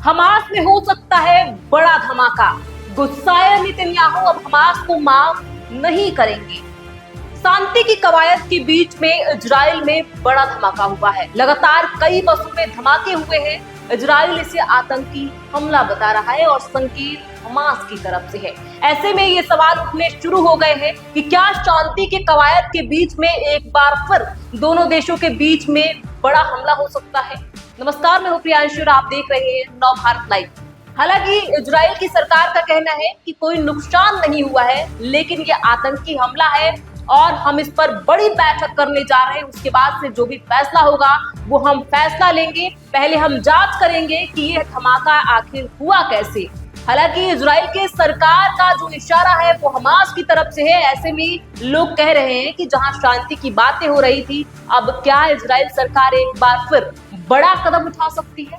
Hamas में हो सकता है बड़ा धमाका। गुस्साए नेतन्याहू अब हमास को माफ नहीं करेंगे। शांति की कवायद के बीच में इजराइल में बड़ा धमाका हुआ है। लगातार कई बसों में धमाके हुए हैं। इजराइल इसे आतंकी हमला बता रहा है और संकेत हमास की तरफ से है। ऐसे में ये सवाल उठने शुरू हो गए हैं कि क्या शांति के कवायद के बीच में एक बार फिर दोनों देशों के बीच में बड़ा हमला हो सकता है। नमस्कार, मैं हूं प्रियांशु और आप देख रहे हैं नव भारत लाइव। हालांकि इजराइल की सरकार का कहना है कि कोई नुकसान नहीं हुआ है, लेकिन ये आतंकी हमला है और हम इस पर बड़ी बैठक करने जा रहे हैं। उसके बाद से जो भी फैसला होगा वो हम फैसला लेंगे। पहले हम जांच करेंगे कि ये धमाका आखिर हुआ कैसे। हालांकि इजराइल के सरकार का जो इशारा है वो हमास की तरफ से है। ऐसे में लोग कह रहे हैं कि जहां शांति की बातें हो रही थी, अब क्या इजराइल सरकार एक बार फिर बड़ा कदम उठा सकती है।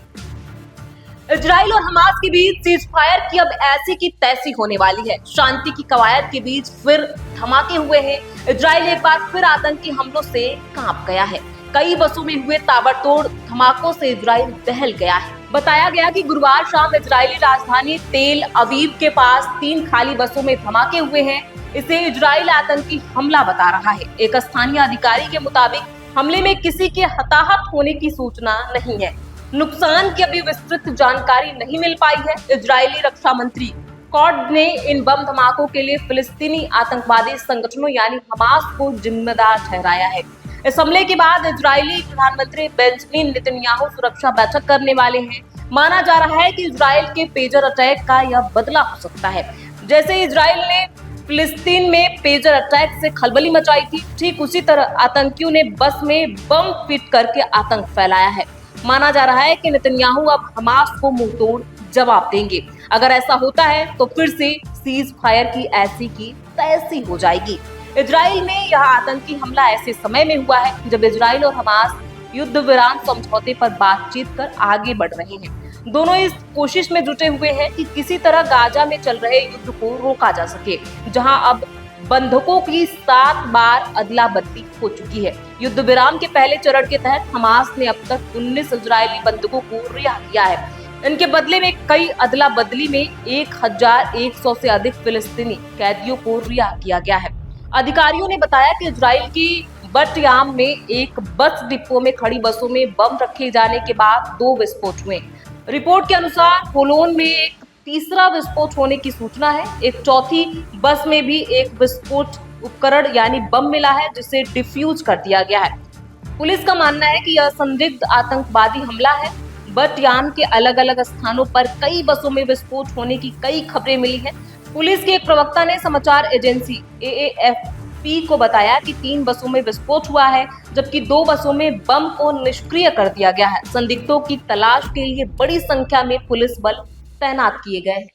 इजराइल और हमास के बीच सीज फायर की अब ऐसी की तैसी होने वाली है। शांति की कवायद के बीच फिर धमाके हुए हैं। इजराइल एक बार फिर आतंकी हमलों से कांप गया है। कई बसों में हुए ताबड़तोड़ धमाकों से इजराइल दहल गया है। बताया गया कि गुरुवार शाम इजरायली राजधानी तेल अवीव के पास 3 खाली बसों में धमाके हुए हैं। इसे इजराइल आतंकी हमला बता रहा है। एक स्थानीय अधिकारी के मुताबिक हमले में किसी के हताहत होने की सूचना नहीं है। नुकसान की अभी विस्तृत जानकारी नहीं मिल पाई है। इजरायली रक्षा मंत्री कॉड ने इन बम धमाकों के लिए फिलिस्तीनी आतंकवादी संगठनों यानी हमास को जिम्मेदार ठहराया है। इस हमले के बाद इजरायली प्रधानमंत्री बेंजामिन नेतन्याहू सुरक्षा बैठक करने वाले हैं। माना जा रहा है कि इजराइल के पेजर अटैक का यह बदला हो सकता है। जैसे इजराइल ने फिलिस्तीन में पेजर अटैक से खलबली मचाई थी, ठीक उसी तरह आतंकियों ने बस में बम फिट करके आतंक फैलाया है। माना जा रहा है कि नेतन्याहू अब हमास को मुंहतोड़ जवाब देंगे। अगर ऐसा होता है तो फिर से सीज फायर की ऐसी की तैसी हो जाएगी। इजराइल में यह आतंकी हमला ऐसे समय में हुआ है जब इजराइल और हमास युद्ध विराम समझौते पर बातचीत कर आगे बढ़ रहे हैं। दोनों इस कोशिश में जुटे हुए हैं कि किसी तरह गाजा में चल रहे युद्ध को रोका जा सके, जहां अब बंधकों की 7 बार अदला बदली हो चुकी है। युद्ध विराम के पहले चरण के तहत हमास ने अब तक 19 इजरायली बंधकों को रिहा किया है। इनके बदले में कई अदला बदली में 1100 से अधिक फिलिस्तीनी कैदियों को रिहा किया गया है। अधिकारियों ने बताया कि इजराइल की बट-याम में एक बस डिपो में खड़ी बसों में बम रखे जाने के बाद 2 विस्फोट हुए। रिपोर्ट के अनुसार होलोन में एक तीसरा विस्फोट होने की सूचना है। एक चौथी बस में भी एक विस्फोट उपकरण यानी बम मिला है, जिसे डिफ्यूज कर दिया गया है। पुलिस का मानना है कि यह संदिग्ध आतंकवादी हमला है। बट-याम के अलग अलग स्थानों पर कई बसों में विस्फोट होने की कई खबरें मिली हैं। पुलिस के एक प्रवक्ता ने समाचार एजेंसी AAFP को बताया कि 3 बसों में विस्फोट हुआ है, जबकि 2 बसों में बम को निष्क्रिय कर दिया गया है। संदिग्धों की तलाश के लिए बड़ी संख्या में पुलिस बल तैनात किए गए हैं।